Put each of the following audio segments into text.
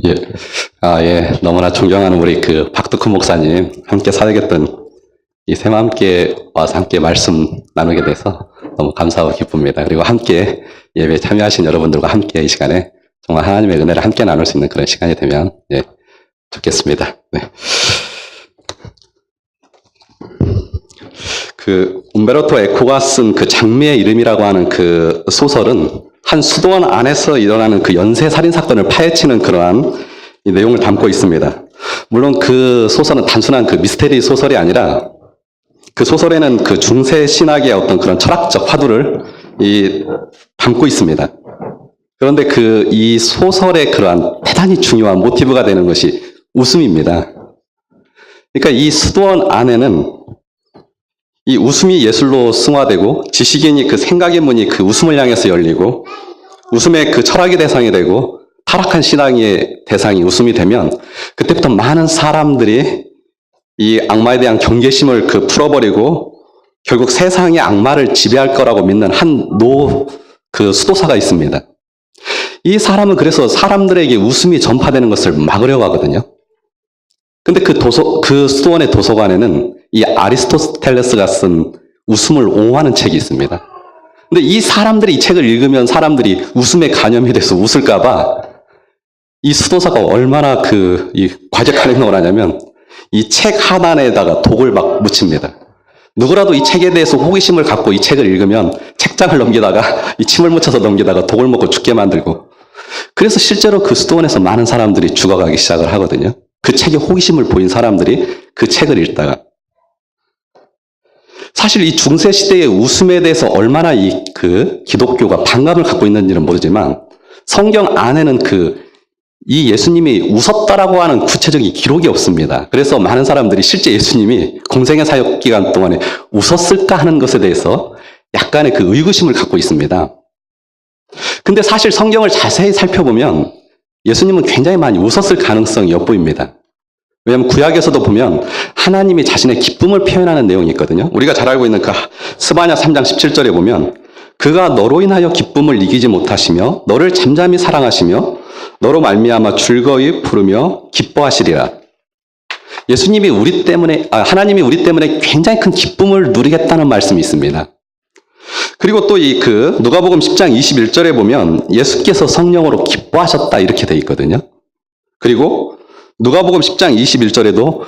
예. 예. 너무나 존경하는 우리 그 박덕훈 목사님, 함께 사역했던 이 새마음께 와서 함께 말씀 나누게 돼서 너무 감사하고 기쁩니다. 그리고 함께 예배 참여하신 여러분들과 함께 이 시간에 정말 하나님의 은혜를 함께 나눌 수 있는 그런 시간이 되면, 좋겠습니다. 네. 그, 움베르토 에코가 쓴 그 장미의 이름이라고 하는 그 소설은 한 수도원 안에서 일어나는 그 연쇄 살인 사건을 파헤치는 그러한 이 내용을 담고 있습니다. 물론 그 소설은 단순한 그 미스테리 소설이 아니라 그 소설에는 그 중세 신학의 어떤 그런 철학적 화두를 담고 있습니다. 그런데 그 이 소설의 그러한 대단히 중요한 모티브가 되는 것이 웃음입니다. 그러니까 이 수도원 안에는 이 웃음이 예술로 승화되고 지식인이 그 생각의 문이 그 웃음을 향해서 열리고 웃음의 그 철학의 대상이 되고 타락한 신앙의 대상이 웃음이 되면 그때부터 많은 사람들이 이 악마에 대한 경계심을 그 풀어버리고 결국 세상의 악마를 지배할 거라고 믿는 한 그 수도사가 있습니다. 이 사람은 그래서 사람들에게 웃음이 전파되는 것을 막으려고 하거든요. 근데 그 수도원의 도서관에는 이 아리스토텔레스가 쓴 웃음을 옹호하는 책이 있습니다. 근데 이 사람들이 이 책을 읽으면 사람들이 웃음에 감염이 돼서 웃을까봐 이 수도사가 얼마나 이 과격한 행동을 하냐면 이 책 하단에다가 독을 막 묻힙니다. 누구라도 이 책에 대해서 호기심을 갖고 이 책을 읽으면 책장을 넘기다가 이 침을 묻혀서 넘기다가 독을 먹고 죽게 만들고 그래서 실제로 그 수도원에서 많은 사람들이 죽어가기 시작을 하거든요. 그 책에 호기심을 보인 사람들이 그 책을 읽다가 사실 이 중세 시대의 웃음에 대해서 얼마나 그 기독교가 반감을 갖고 있는지는 모르지만 성경 안에는 이 예수님이 웃었다라고 하는 구체적인 기록이 없습니다. 그래서 많은 사람들이 실제 예수님이 공생의 사역 기간 동안에 웃었을까 하는 것에 대해서 약간의 그 의구심을 갖고 있습니다. 근데 사실 성경을 자세히 살펴보면 예수님은 굉장히 많이 웃었을 가능성이 엿보입니다. 왜냐하면 구약에서도 보면 하나님이 자신의 기쁨을 표현하는 내용이 있거든요. 우리가 잘 알고 있는 그 스바냐 3장 17절에 보면 그가 너로 인하여 기쁨을 이기지 못하시며 너를 잠잠히 사랑하시며 너로 말미암아 즐거이 부르며 기뻐하시리라. 예수님이 하나님이 우리 때문에 굉장히 큰 기쁨을 누리겠다는 말씀이 있습니다. 그리고 또 누가복음 10장 21절에 보면 예수께서 성령으로 기뻐하셨다 이렇게 돼 있거든요. 그리고 누가복음 10장 21절에도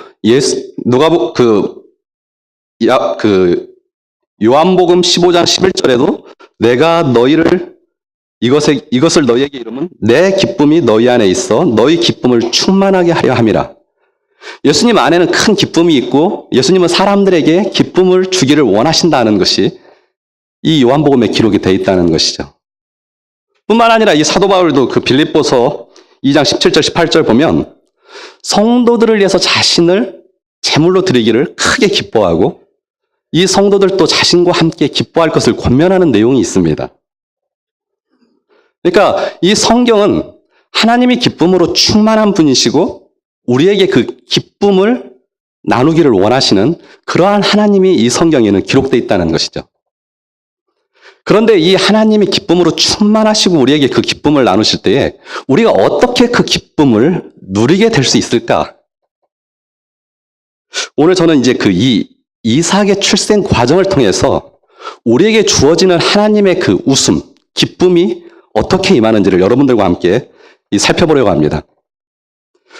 요한복음 15장 11절에도 내가 너희를 이것을 너희에게 이르면 내 기쁨이 너희 안에 있어 너희 기쁨을 충만하게 하려 함이라. 예수님 안에는 큰 기쁨이 있고 예수님은 사람들에게 기쁨을 주기를 원하신다는 것이 이 요한복음에 기록이 되어 있다는 것이죠. 뿐만 아니라 이 사도 바울도 그 빌립보서 2장 17절 18절 보면 성도들을 위해서 자신을 제물로 드리기를 크게 기뻐하고 이 성도들도 자신과 함께 기뻐할 것을 권면하는 내용이 있습니다. 그러니까 이 성경은 하나님이 기쁨으로 충만한 분이시고 우리에게 그 기쁨을 나누기를 원하시는 그러한 하나님이 이 성경에는 기록되어 있다는 것이죠. 그런데 이 하나님이 기쁨으로 충만하시고 우리에게 그 기쁨을 나누실 때에 우리가 어떻게 그 기쁨을 누리게 될 수 있을까? 오늘 저는 이제 이삭의 출생 과정을 통해서 우리에게 주어지는 하나님의 그 웃음, 기쁨이 어떻게 임하는지를 여러분들과 함께 살펴보려고 합니다.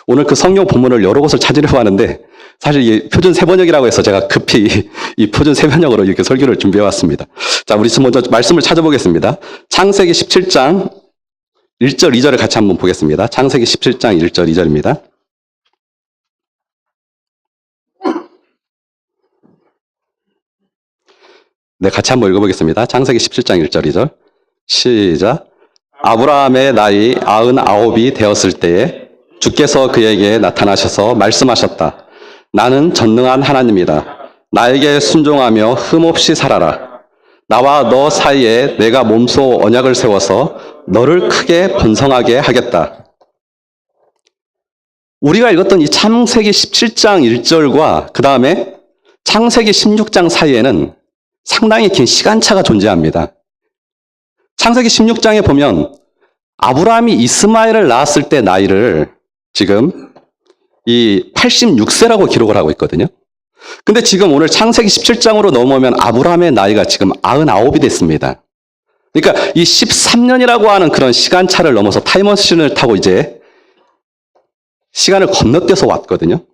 오늘 그 성경 본문을 여러 곳을 찾으려고 하는데 사실 이 표준 세번역이라고 해서 제가 급히 이 표준 세번역으로 이렇게 설교를 준비해 왔습니다. 자, 우리 먼저 말씀을 찾아보겠습니다. 창세기 17장 1절 2절을 같이 한번 보겠습니다. 창세기 17장 1절 2절입니다. 네, 같이 한번 읽어보겠습니다. 창세기 17장 1절 2절 시작. 아브라함의 나이 99이 되었을 때에 주께서 그에게 나타나셔서 말씀하셨다. 나는 전능한 하나님이다. 나에게 순종하며 흠없이 살아라. 나와 너 사이에 내가 몸소 언약을 세워서 너를 크게 번성하게 하겠다. 우리가 읽었던 이 창세기 17장 1절과 그 다음에 창세기 16장 사이에는 상당히 긴 시간차가 존재합니다. 창세기 16장에 보면 아브라함이 이스마엘을 낳았을 때 나이를 지금 이 86세라고 기록을 하고 있거든요. 근데 지금 오늘 창세기 17장으로 넘어오면 아브라함의 나이가 지금 99이 됐습니다. 그러니까 이 13년이라고 하는 그런 시간차를 넘어서 타임머신을 타고 이제 시간을 건너뛰어서 왔거든요.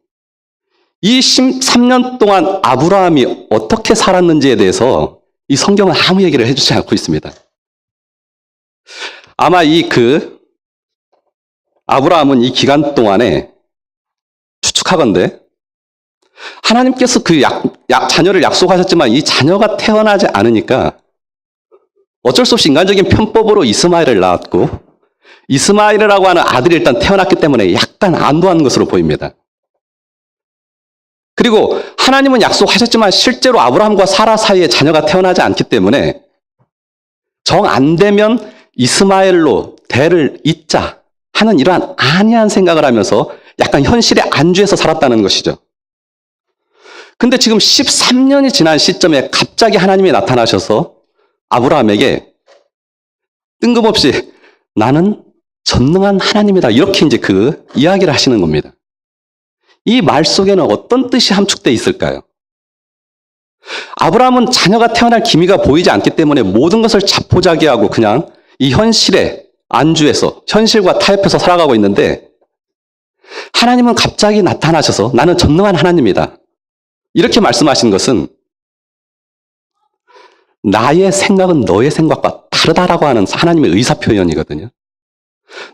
이 13년 동안 아브라함이 어떻게 살았는지에 대해서 이 성경은 아무 얘기를 해주지 않고 있습니다. 아마 아브라함은 이 기간 동안에 추측하건대 하나님께서 자녀를 약속하셨지만 이 자녀가 태어나지 않으니까 어쩔 수 없이 인간적인 편법으로 이스마엘을 낳았고 이스마엘이라고 하는 아들이 일단 태어났기 때문에 약간 안도하는 것으로 보입니다. 그리고 하나님은 약속하셨지만 실제로 아브라함과 사라 사이에 자녀가 태어나지 않기 때문에 정 안 되면 이스마엘로 대를 잇자 하는 이러한 안이한 생각을 하면서 약간 현실에 안주해서 살았다는 것이죠. 근데 지금 13년이 지난 시점에 갑자기 하나님이 나타나셔서 아브라함에게 뜬금없이 나는 전능한 하나님이다. 이렇게 이제 그 이야기를 하시는 겁니다. 이 말 속에는 어떤 뜻이 함축되어 있을까요? 아브라함은 자녀가 태어날 기미가 보이지 않기 때문에 모든 것을 자포자기하고 그냥 이 현실에 안주해서 현실과 타협해서 살아가고 있는데 하나님은 갑자기 나타나셔서 나는 전능한 하나님이다. 이렇게 말씀하신 것은 나의 생각은 너의 생각과 다르다라고 하는 하나님의 의사표현이거든요.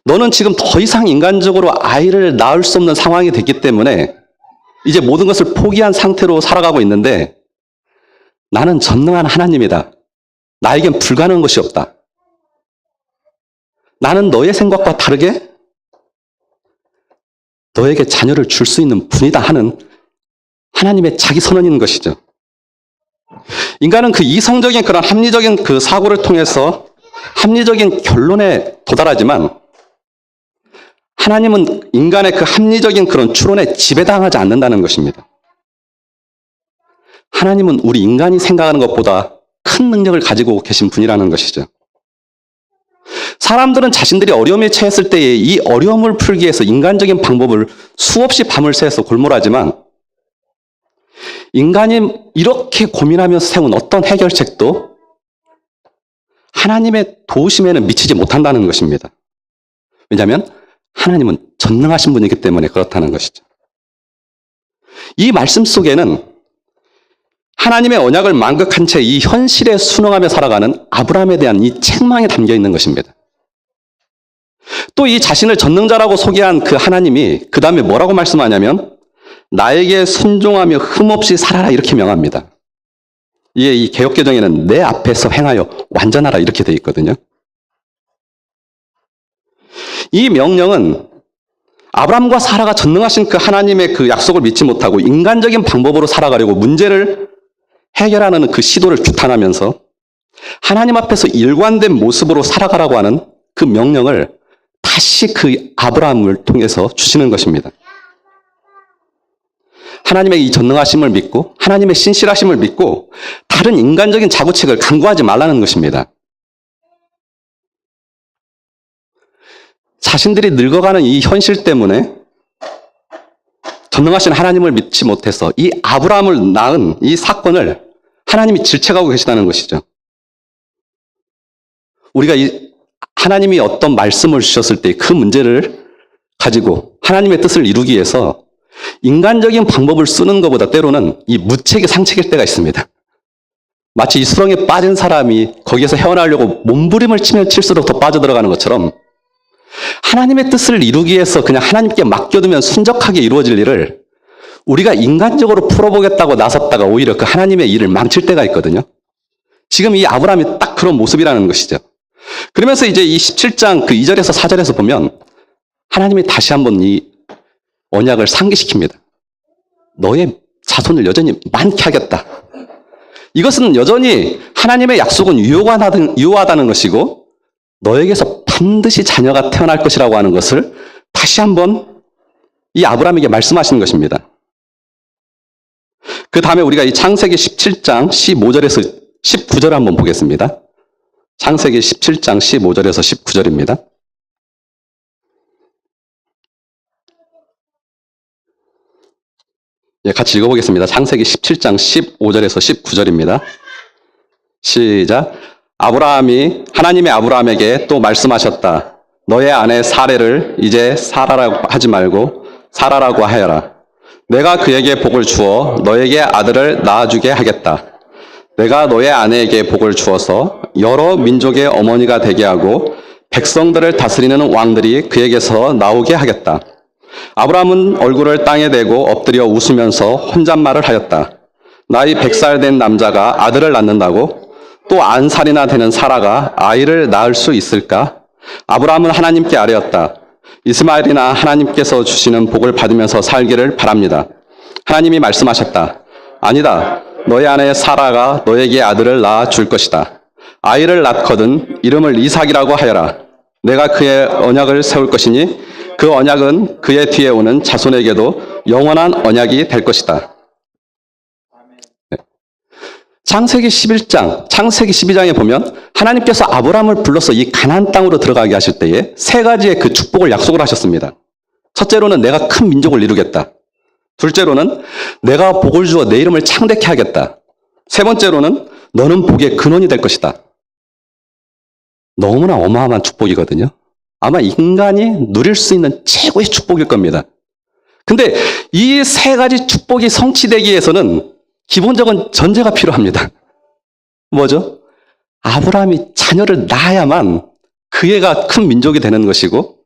너는 지금 더 이상 인간적으로 아이를 낳을 수 없는 상황이 됐기 때문에 이제 모든 것을 포기한 상태로 살아가고 있는데 나는 전능한 하나님이다. 나에겐 불가능한 것이 없다. 나는 너의 생각과 다르게 너에게 자녀를 줄 수 있는 분이다 하는 하나님의 자기 선언인 것이죠. 인간은 그 이성적인 그런 합리적인 그 사고를 통해서 합리적인 결론에 도달하지만 하나님은 인간의 그 합리적인 그런 추론에 지배당하지 않는다는 것입니다. 하나님은 우리 인간이 생각하는 것보다 큰 능력을 가지고 계신 분이라는 것이죠. 사람들은 자신들이 어려움에 처했을 때에 이 어려움을 풀기 위해서 인간적인 방법을 수없이 밤을 새서 골몰하지만 인간이 이렇게 고민하면서 세운 어떤 해결책도 하나님의 도우심에는 미치지 못한다는 것입니다. 왜냐하면 하나님은 전능하신 분이기 때문에 그렇다는 것이죠. 이 말씀 속에는 하나님의 언약을 만극한 채 이 현실에 순응하며 살아가는 아브라함에 대한 이 책망이 담겨 있는 것입니다. 또 이 자신을 전능자라고 소개한 그 하나님이 그 다음에 뭐라고 말씀하냐면 나에게 순종하며 흠없이 살아라 이렇게 명합니다. 이 개역개정에는 내 앞에서 행하여 완전하라 이렇게 되어 있거든요. 이 명령은 아브라함과 사라가 전능하신 그 하나님의 그 약속을 믿지 못하고 인간적인 방법으로 살아가려고 문제를 해결하는 그 시도를 규탄하면서 하나님 앞에서 일관된 모습으로 살아가라고 하는 그 명령을 다시 그 아브라함을 통해서 주시는 것입니다. 하나님의 이 전능하심을 믿고 하나님의 신실하심을 믿고 다른 인간적인 자구책을 강구하지 말라는 것입니다. 자신들이 늙어가는 이 현실 때문에 전능하신 하나님을 믿지 못해서 이 아브라함을 낳은 이 사건을 하나님이 질책하고 계시다는 것이죠. 우리가 하나님이 어떤 말씀을 주셨을 때 그 문제를 가지고 하나님의 뜻을 이루기 위해서 인간적인 방법을 쓰는 것보다 때로는 이 무책의 상책일 때가 있습니다. 마치 이 수렁에 빠진 사람이 거기에서 헤어나려고 몸부림을 치면 칠수록 더 빠져들어가는 것처럼 하나님의 뜻을 이루기 위해서 그냥 하나님께 맡겨두면 순적하게 이루어질 일을 우리가 인간적으로 풀어보겠다고 나섰다가 오히려 그 하나님의 일을 망칠 때가 있거든요. 지금 이 아브라함이 딱 그런 모습이라는 것이죠. 그러면서 이제 이 17장 그 2절에서 4절에서 보면 하나님이 다시 한번 이 언약을 상기시킵니다. 너의 자손을 여전히 많게 하겠다. 이것은 여전히 하나님의 약속은 유효하다는 것이고 너에게서 반드시 자녀가 태어날 것이라고 하는 것을 다시 한번 이 아브라함에게 말씀하시는 것입니다. 그 다음에 우리가 이 창세기 17장 15절에서 19절 한번 보겠습니다. 창세기 17장 15절에서 19절입니다. 예, 같이 읽어보겠습니다. 창세기 17장 15절에서 19절입니다. 시작. 하나님의 아브라함에게 또 말씀하셨다. 너의 아내 사레를 이제 사라라고 하지 말고 사라라고 하여라. 내가 그에게 복을 주어 너에게 아들을 낳아주게 하겠다. 내가 너의 아내에게 복을 주어서 여러 민족의 어머니가 되게 하고 백성들을 다스리는 왕들이 그에게서 나오게 하겠다. 아브라함은 얼굴을 땅에 대고 엎드려 웃으면서 혼잣말을 하였다. 나이 100살 된 남자가 아들을 낳는다고? 또 90살이나 되는 사라가 아이를 낳을 수 있을까? 아브라함은 하나님께 아뢰었다. 이스마엘이나 하나님께서 주시는 복을 받으면서 살기를 바랍니다. 하나님이 말씀하셨다. 아니다. 너의 아내 사라가 너에게 아들을 낳아 줄 것이다. 아이를 낳거든 이름을 이삭이라고 하여라. 내가 그의 언약을 세울 것이니 그 언약은 그의 뒤에 오는 자손에게도 영원한 언약이 될 것이다. 네. 창세기 11장, 창세기 12장에 보면 하나님께서 아브라함을 불러서 이 가나안 땅으로 들어가게 하실 때에 세 가지의 그 축복을 약속을 하셨습니다. 첫째로는 내가 큰 민족을 이루겠다. 둘째로는 내가 복을 주어 내 이름을 창대케 하겠다. 세 번째로는 너는 복의 근원이 될 것이다. 너무나 어마어마한 축복이거든요. 아마 인간이 누릴 수 있는 최고의 축복일 겁니다. 근데 이 세 가지 축복이 성취되기 위해서는 기본적인 전제가 필요합니다. 뭐죠? 아브라함이 자녀를 낳아야만 그 애가 큰 민족이 되는 것이고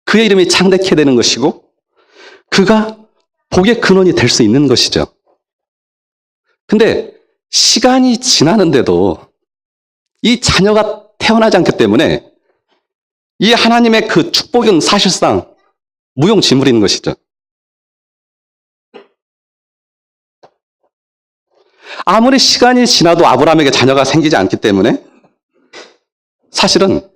그의 이름이 창대케 되는 것이고 그가 복의 근원이 될 수 있는 것이죠. 근데 시간이 지나는데도 이 자녀가 태어나지 않기 때문에 이 하나님의 그 축복은 사실상 무용지물인 것이죠. 아무리 시간이 지나도 아브라함에게 자녀가 생기지 않기 때문에 사실은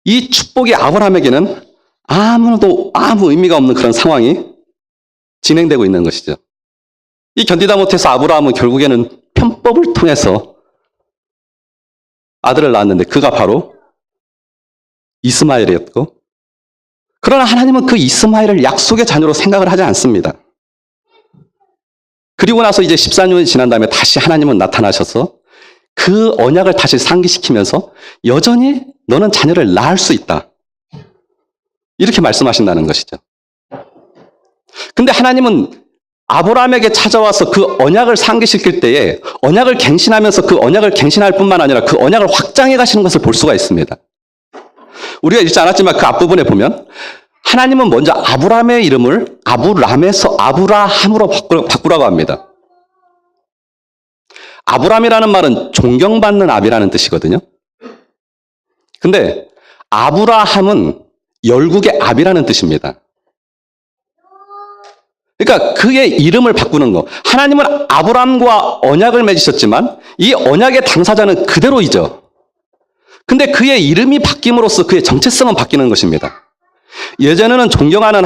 이 축복이 아브라함에게는 아무 의미가 없는 그런 상황이 진행되고 있는 것이죠. 이 견디다 못해서 아브라함은 결국에는 편법을 통해서 아들을 낳았는데 그가 바로 이스마엘이었고, 그러나 하나님은 그 이스마엘을 약속의 자녀로 생각을 하지 않습니다. 그리고 나서 이제 14년이 지난 다음에 다시 하나님은 나타나셔서 그 언약을 다시 상기시키면서 여전히 너는 자녀를 낳을 수 있다. 이렇게 말씀하신다는 것이죠. 근데 하나님은 아브라함에게 찾아와서 그 언약을 상기시킬 때에 언약을 갱신하면서 그 언약을 갱신할 뿐만 아니라 그 언약을 확장해 가시는 것을 볼 수가 있습니다. 우리가 읽지 않았지만 그 앞부분에 보면 하나님은 먼저 아브라함의 이름을 아브람에서 아브라함으로 바꾸라고 합니다. 아브람이라는 말은 존경받는 압이라는 뜻이거든요. 근데 아브라함은 열국의 압이라는 뜻입니다. 그러니까 그의 이름을 바꾸는 거. 하나님은 아브람과 언약을 맺으셨지만 이 언약의 당사자는 그대로이죠. 근데 그의 이름이 바뀜으로써 그의 정체성은 바뀌는 것입니다. 예전에는 존경하는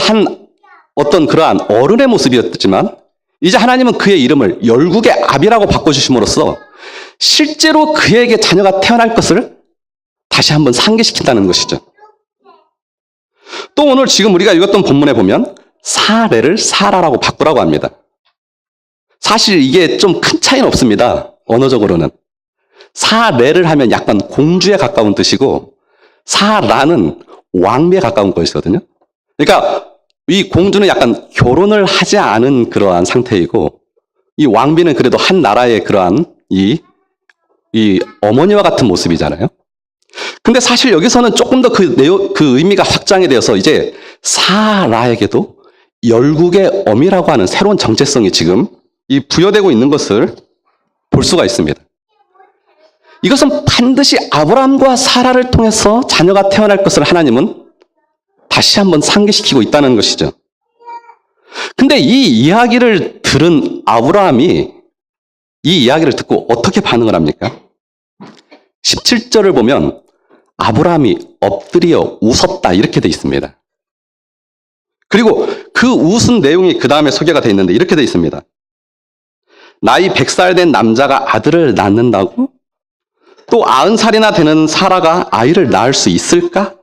어떤 그러한 어른의 모습이었지만 이제 하나님은 그의 이름을 열국의 압이라고 바꿔주심으로써 실제로 그에게 자녀가 태어날 것을 다시 한번 상기시킨다는 것이죠. 또 오늘 지금 우리가 읽었던 본문에 보면 사레를 사라라고 바꾸라고 합니다. 사실 이게 좀 큰 차이는 없습니다. 언어적으로는. 사레를 하면 약간 공주에 가까운 뜻이고 사라는 왕비에 가까운 것이거든요. 그러니까 이 공주는 약간 결혼을 하지 않은 그러한 상태이고 이 왕비는 그래도 한 나라의 그러한 이 어머니와 같은 모습이잖아요. 근데 사실 여기서는 조금 더 그 의미가 확장이 되어서 이제 사라에게도 열국의 어미라고 하는 새로운 정체성이 지금 부여되고 있는 것을 볼 수가 있습니다. 이것은 반드시 아브라함과 사라를 통해서 자녀가 태어날 것을 하나님은 다시 한번 상기시키고 있다는 것이죠. 근데 이 이야기를 들은 아브라함이 이 이야기를 듣고 어떻게 반응을 합니까? 17절을 보면 아브라함이 엎드려 웃었다 이렇게 돼 있습니다. 그리고 그 웃은 내용이 그 다음에 소개가 돼 있는데 이렇게 돼 있습니다. 나이 100살 된 남자가 아들을 낳는다고? 또 90살이나 되는 사라가 아이를 낳을 수 있을까?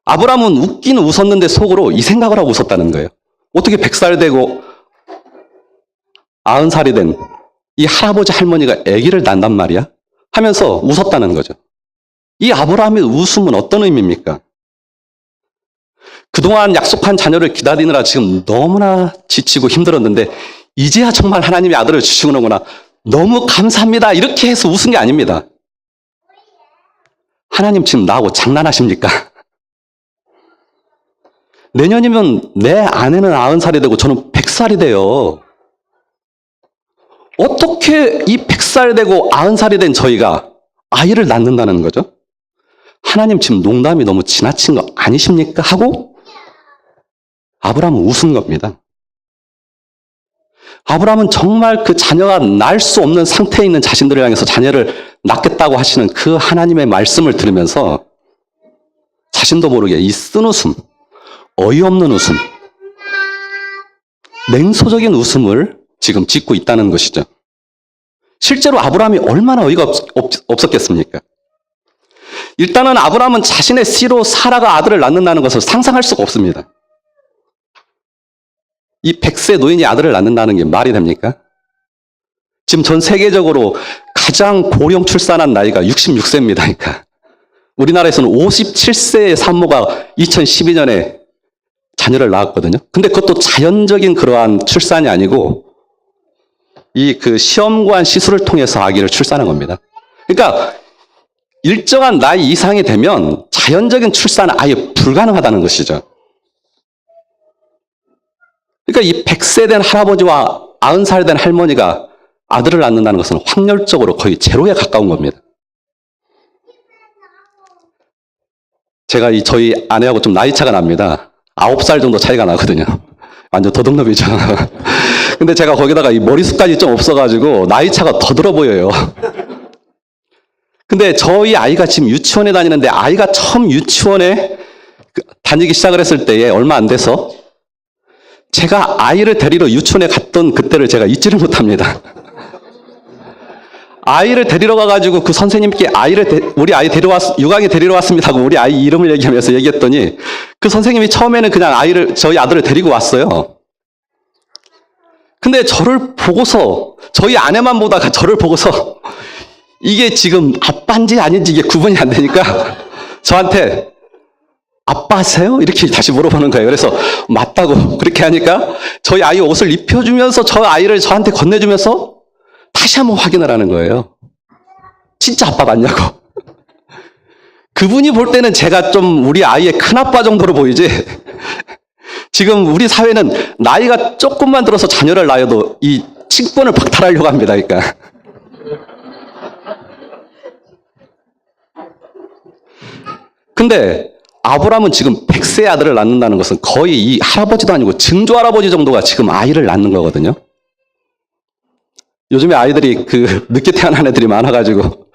아브라함은 웃기는 웃었는데 속으로 이 생각을 하고 웃었다는 거예요. 어떻게 100살 되고 90살이 된 이 할아버지 할머니가 아기를 낳는단 말이야? 하면서 웃었다는 거죠. 이 아브라함의 웃음은 어떤 의미입니까? 그동안 약속한 자녀를 기다리느라 지금 너무나 지치고 힘들었는데 이제야 정말 하나님이 아들을 주시는구나. 너무 감사합니다. 이렇게 해서 웃은 게 아닙니다. 하나님 지금 나하고 장난하십니까? 내년이면 내 아내는 90살이 되고 저는 100살이 돼요. 어떻게 이 100살 되고 90살이 된 저희가 아이를 낳는다는 거죠? 하나님 지금 농담이 너무 지나친 거 아니십니까? 하고 아브라함은 웃은 겁니다. 아브라함은 정말 그 자녀가 낳을 수 없는 상태에 있는 자신들을 향해서 자녀를 낳겠다고 하시는 그 하나님의 말씀을 들으면서 자신도 모르게 이 쓴웃음, 어이없는 웃음, 냉소적인 웃음을 지금 짓고 있다는 것이죠. 실제로 아브라함이 얼마나 어이가 없었겠습니까? 일단은 아브라함은 자신의 씨로 사라가 아들을 낳는다는 것을 상상할 수가 없습니다. 이 100세 노인이 아들을 낳는다는 게 말이 됩니까? 지금 전 세계적으로 가장 고령 출산한 나이가 66세입니다. 그러니까 우리나라에서는 57세의 산모가 2012년에 자녀를 낳았거든요. 근데 그것도 자연적인 그러한 출산이 아니고 이 그 시험관 시술을 통해서 아기를 출산한 겁니다. 그러니까 일정한 나이 이상이 되면 자연적인 출산은 아예 불가능하다는 것이죠. 그러니까 이 100세 된 할아버지와 90살 된 할머니가 아들을 낳는다는 것은 확률적으로 거의 제로에 가까운 겁니다. 제가 저희 아내하고 좀 나이 차가 납니다. 9살 정도 차이가 나거든요. 완전 도둑놈이죠. 근데 제가 거기다가 이 머리숱까지 좀 없어가지고 나이 차가 더 들어 보여요. 근데 저희 아이가 지금 유치원에 다니는데 아이가 처음 유치원에 다니기 시작을 했을 때에 얼마 안 돼서 제가 아이를 데리러 유치원에 갔던 그때를 제가 잊지를 못합니다. 아이를 데리러 가가지고 그 선생님께 우리 아이 유강에 데리러 왔습니다 하고 우리 아이 이름을 얘기하면서 얘기했더니 그 선생님이 처음에는 그냥 저희 아들을 데리고 왔어요. 근데 저를 보고서 저희 아내만 보다가 저를 보고서 이게 지금 아빠인지 아닌지 이게 구분이 안 되니까 저한테 아빠세요? 이렇게 다시 물어보는 거예요. 그래서 맞다고 그렇게 하니까 저희 아이 옷을 입혀주면서 저 아이를 저한테 건네주면서 다시 한번 확인을 하는 거예요. 진짜 아빠 맞냐고. 그분이 볼 때는 제가 좀 우리 아이의 큰아빠 정도로 보이지 지금 우리 사회는 나이가 조금만 들어서 자녀를 낳아도 이 친권을 박탈하려고 합니다. 그러니까. 근데 아브라함은 지금 100세 아들을 낳는다는 것은 거의 이 할아버지도 아니고 증조 할아버지 정도가 지금 아이를 낳는 거거든요. 요즘에 아이들이 늦게 태어난 애들이 많아가지고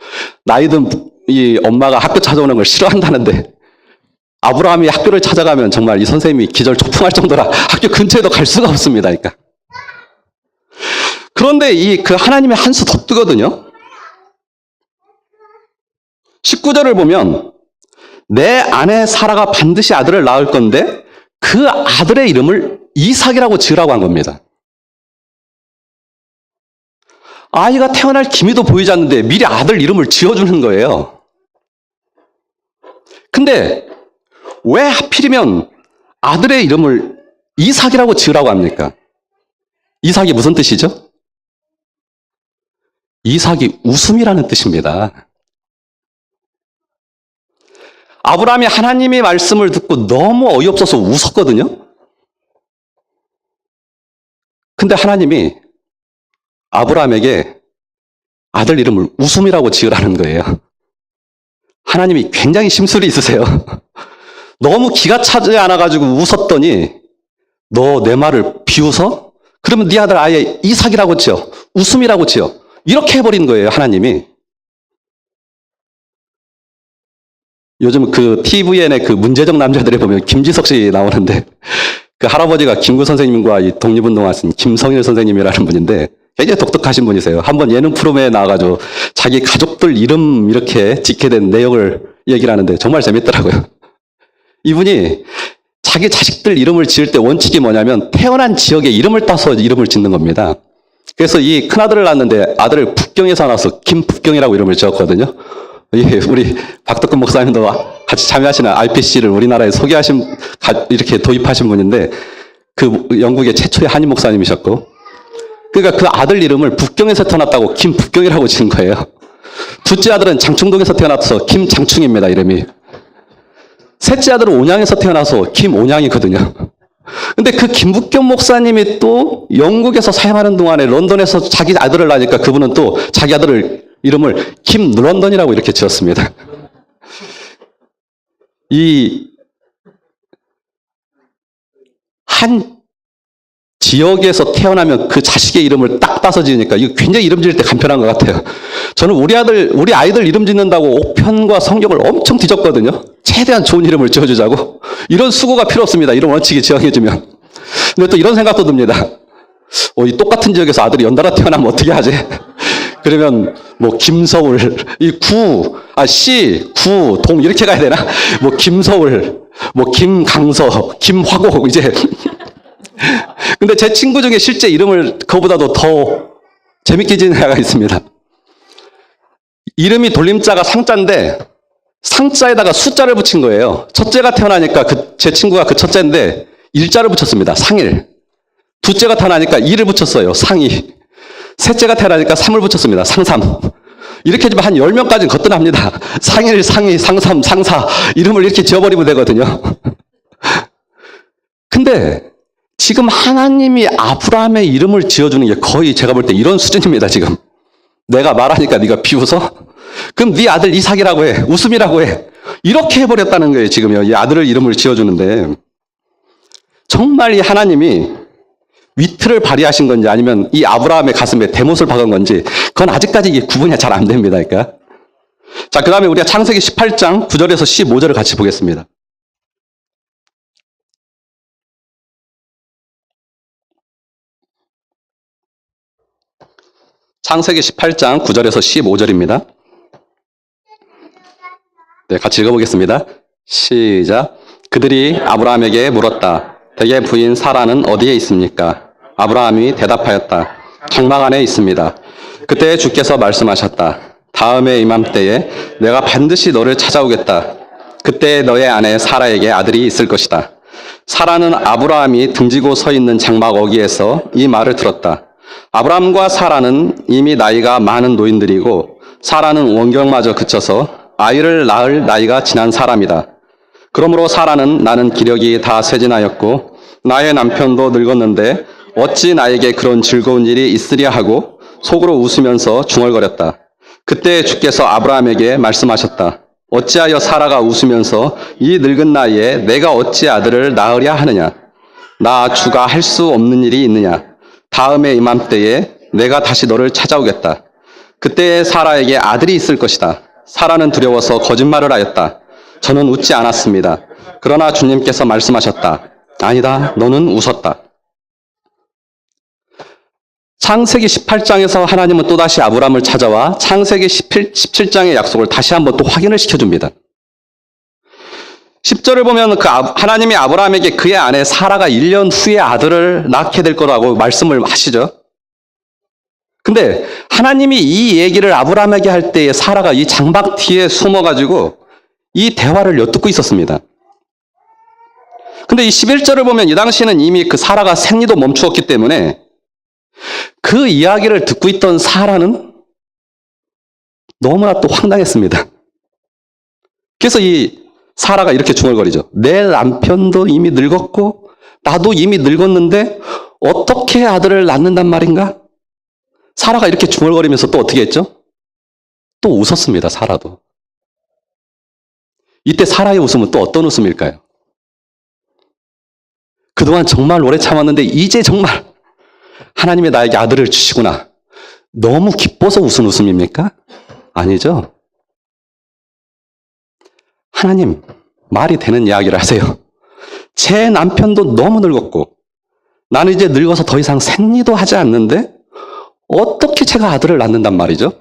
나이든 이 엄마가 학교 찾아오는 걸 싫어한다는데 아브라함이 학교를 찾아가면 정말 이 선생님이 기절초풍할 정도라 학교 근처에도 갈 수가 없습니다. 그러니까. 그런데 그 하나님의 한 수 더 뜨거든요. 19절을 보면 내 아내 사라가 반드시 아들을 낳을 건데 그 아들의 이름을 이삭이라고 지으라고 한 겁니다. 아이가 태어날 기미도 보이지 않는데 미리 아들 이름을 지어주는 거예요. 근데 왜 하필이면 아들의 이름을 이삭이라고 지으라고 합니까? 이삭이 무슨 뜻이죠? 이삭이 웃음이라는 뜻입니다. 아브라함이 하나님의 말씀을 듣고 너무 어이없어서 웃었거든요. 근데 하나님이 아브라함에게 아들 이름을 웃음이라고 지으라는 거예요. 하나님이 굉장히 심술이 있으세요. 너무 기가 차지 않아가지고 웃었더니 너 내 말을 비웃어? 그러면 네 아들 아예 이삭이라고 지어. 웃음이라고 지어. 이렇게 해버린 거예요. 하나님이. 요즘 TVN의 문제적 남자들에 보면 김지석 씨 나오는데 그 할아버지가 김구 선생님과 이 독립운동하신 김성일 선생님이라는 분인데 굉장히 독특하신 분이세요. 한번 예능 프로그램에 나와가지고 자기 가족들 이름 이렇게 짓게 된 내용을 얘기를 하는데 정말 재밌더라고요. 이분이 자기 자식들 이름을 지을 때 원칙이 뭐냐면 태어난 지역의 이름을 따서 이름을 짓는 겁니다. 그래서 이 큰아들을 낳았는데 아들을 북경에서 낳아서 김북경이라고 이름을 지었거든요. 우리 박덕근 목사님도 같이 참여하시는 RPC를 우리나라에 이렇게 도입하신 분인데 그 영국의 최초의 한인 목사님이셨고, 그러니까 그 아들 이름을 북경에서 태어났다고 김북경이라고 지은 거예요. 둘째 아들은 장충동에서 태어나서 김장충입니다, 이름이. 셋째 아들은 온양에서 태어나서 김온양이거든요. 근데 그 김북경 목사님이 또 영국에서 사역하는 동안에 런던에서 자기 아들을 낳으니까 그분은 또 자기 아들을 이름을 김런던이라고 이렇게 지었습니다. 한 지역에서 태어나면 그 자식의 이름을 딱 따서 지으니까 이거 굉장히 이름 지을 때 간편한 것 같아요. 저는 우리 아이들 이름 짓는다고 옥편과 성경을 엄청 뒤졌거든요. 최대한 좋은 이름을 지어주자고. 이런 수고가 필요 없습니다. 이런 원칙이 지정해주면. 근데 또 이런 생각도 듭니다. 이 똑같은 지역에서 아들이 연달아 태어나면 어떻게 하지? 그러면 뭐 김서울, 동 이렇게 가야 되나? 뭐 김서울, 뭐 김강서, 김화고 이제. 근데 제 친구 중에 실제 이름을 그거보다도 더 재밌게 지은 애가 있습니다. 이름이 돌림자가 상자인데 상자에다가 숫자를 붙인 거예요. 첫째가 태어나니까 제 친구가 그 첫째인데 일자를 붙였습니다. 상일. 둘째가 태어나니까 2를 붙였어요. 상이. 셋째가 태어나니까 3을 붙였습니다. 상삼. 이렇게 해주면 한 10명까지는 거뜬합니다. 상일, 상이, 상삼, 상사 이름을 이렇게 지어버리면 되거든요. 근데 지금 하나님이 아브라함의 이름을 지어주는 게 거의 제가 볼 때 이런 수준입니다. 지금 내가 말하니까 네가 비웃어? 그럼 네 아들 이삭이라고 해. 웃음이라고 해. 이렇게 해버렸다는 거예요. 지금요. 이 아들을 이름을 지어주는데 정말 이 하나님이 위트를 발휘하신 건지 아니면 이 아브라함의 가슴에 대못을 박은 건지 그건 아직까지 이게 구분이 잘 안 됩니다. 그러니까. 자, 그 다음에 우리가 창세기 18장 9절에서 15절을 같이 보겠습니다. 창세기 18장 9절에서 15절입니다. 네, 같이 읽어보겠습니다. 시작. 그들이 아브라함에게 물었다. 대개 부인 사라는 어디에 있습니까? 아브라함이 대답하였다. 장막 안에 있습니다. 그때 주께서 말씀하셨다. 다음에 이맘때에 내가 반드시 너를 찾아오겠다. 그때 너의 아내 사라에게 아들이 있을 것이다. 사라는 아브라함이 등지고 서 있는 장막 어귀에서 이 말을 들었다. 아브라함과 사라는 이미 나이가 많은 노인들이고 사라는 원경마저 그쳐서 아이를 낳을 나이가 지난 사람이다. 그러므로 사라는 나는 기력이 다 쇠진하였고 나의 남편도 늙었는데 어찌 나에게 그런 즐거운 일이 있으랴 하고 속으로 웃으면서 중얼거렸다. 그때 주께서 아브라함에게 말씀하셨다. 어찌하여 사라가 웃으면서 이 늙은 나이에 내가 어찌 아들을 낳으랴 하느냐? 나 주가 할 수 없는 일이 있느냐? 다음에 이맘때에 내가 다시 너를 찾아오겠다. 그때 사라에게 아들이 있을 것이다. 사라는 두려워서 거짓말을 하였다. 저는 웃지 않았습니다. 그러나 주님께서 말씀하셨다. 아니다, 너는 웃었다. 창세기 18장에서 하나님은 또다시 아브라함을 찾아와 창세기 17장의 약속을 다시 한번 또 확인을 시켜줍니다. 10절을 보면 하나님이 아브라함에게 그의 아내 사라가 1년 후에 아들을 낳게 될 거라고 말씀을 하시죠. 근데 하나님이 이 얘기를 아브라함에게 할 때에 사라가 이 장막 뒤에 숨어가지고 이 대화를 엿듣고 있었습니다. 근데 이 11절을 보면 이 당시에는 이미 그 사라가 생리도 멈추었기 때문에 그 이야기를 듣고 있던 사라는 너무나 또 황당했습니다. 그래서 이 사라가 이렇게 중얼거리죠. 내 남편도 이미 늙었고 나도 이미 늙었는데 어떻게 아들을 낳는단 말인가? 사라가 이렇게 중얼거리면서 또 어떻게 했죠? 또 웃었습니다. 사라도. 이때 사라의 웃음은 또 어떤 웃음일까요? 그동안 정말 오래 참았는데 이제 정말 하나님이 나에게 아들을 주시구나. 너무 기뻐서 웃은 웃음입니까? 아니죠. 하나님, 말이 되는 이야기를 하세요. 제 남편도 너무 늙었고 나는 이제 늙어서 더 이상 생리도 하지 않는데 어떻게 제가 아들을 낳는단 말이죠?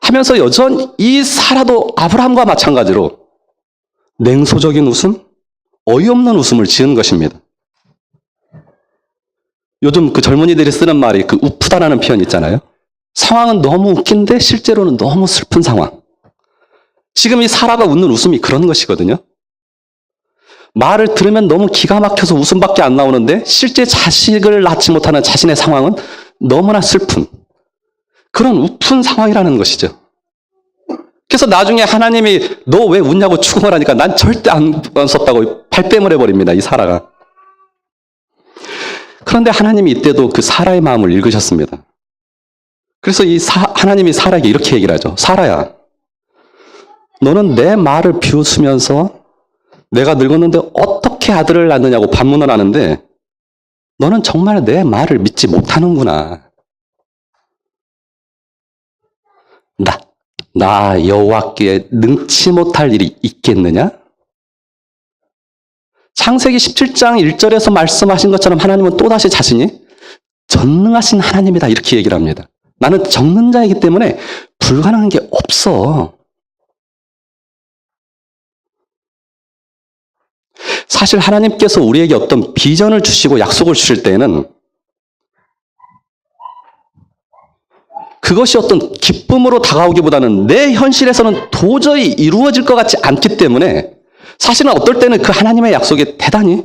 하면서 여전히 이 사라도 아브라함과 마찬가지로 냉소적인 웃음, 어이없는 웃음을 지은 것입니다. 요즘 그 젊은이들이 쓰는 말이 그 우프다라는 표현 있잖아요. 상황은 너무 웃긴데 실제로는 너무 슬픈 상황. 지금 이 사라가 웃는 웃음이 그런 것이거든요. 말을 들으면 너무 기가 막혀서 웃음밖에 안 나오는데 실제 자식을 낳지 못하는 자신의 상황은 너무나 슬픈 그런 우픈 상황이라는 것이죠. 그래서 나중에 하나님이 너 왜 웃냐고 추궁을 하니까 난 절대 안 썼다고 발뺌을 해버립니다. 이 사라가. 그런데 하나님이 이때도 그 사라의 마음을 읽으셨습니다. 그래서 하나님이 사라에게 이렇게 얘기를 하죠. 사라야, 너는 내 말을 비웃으면서 내가 늙었는데 어떻게 아들을 낳느냐고 반문을 하는데 너는 정말 내 말을 믿지 못하는구나. 나 여호와께 능치 못할 일이 있겠느냐? 창세기 17장 1절에서 말씀하신 것처럼 하나님은 또다시 자신이 전능하신 하나님이다 이렇게 얘기를 합니다. 나는 적는 자이기 때문에 불가능한 게 없어. 사실 하나님께서 우리에게 어떤 비전을 주시고 약속을 주실 때에는 그것이 어떤 기쁨으로 다가오기보다는 내 현실에서는 도저히 이루어질 것 같지 않기 때문에 사실은 어떨 때는 그 하나님의 약속이 대단히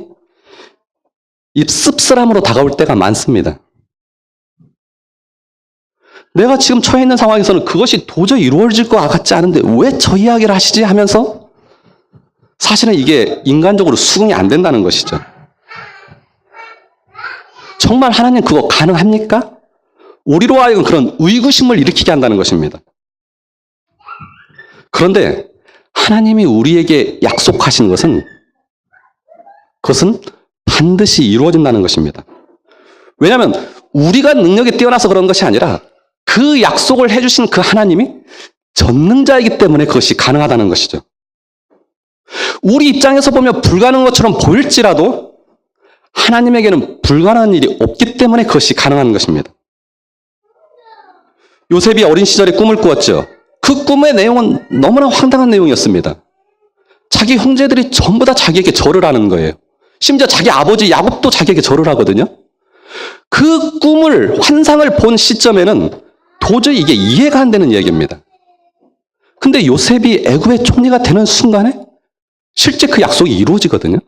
이 씁쓸함으로 다가올 때가 많습니다. 내가 지금 처해 있는 상황에서는 그것이 도저히 이루어질 것 같지 않은데 왜 저 이야기를 하시지 하면서 사실은 이게 인간적으로 수긍이 안 된다는 것이죠. 정말 하나님 그거 가능합니까? 우리로 하여금 그런 의구심을 일으키게 한다는 것입니다. 그런데 하나님이 우리에게 약속하신 것은 그것은 반드시 이루어진다는 것입니다. 왜냐하면 우리가 능력이 뛰어나서 그런 것이 아니라 그 약속을 해주신 그 하나님이 전능자이기 때문에 그것이 가능하다는 것이죠. 우리 입장에서 보면 불가능한 것처럼 보일지라도 하나님에게는 불가능한 일이 없기 때문에 그것이 가능한 것입니다. 요셉이 어린 시절에 꿈을 꾸었죠. 그 꿈의 내용은 너무나 황당한 내용이었습니다. 자기 형제들이 전부 다 자기에게 절을 하는 거예요. 심지어 자기 아버지 야곱도 자기에게 절을 하거든요. 그 꿈을, 환상을 본 시점에는 도저히 이게 이해가 안 되는 얘기입니다. 근데 요셉이 애굽의 총리가 되는 순간에 실제 그 약속이 이루어지거든요.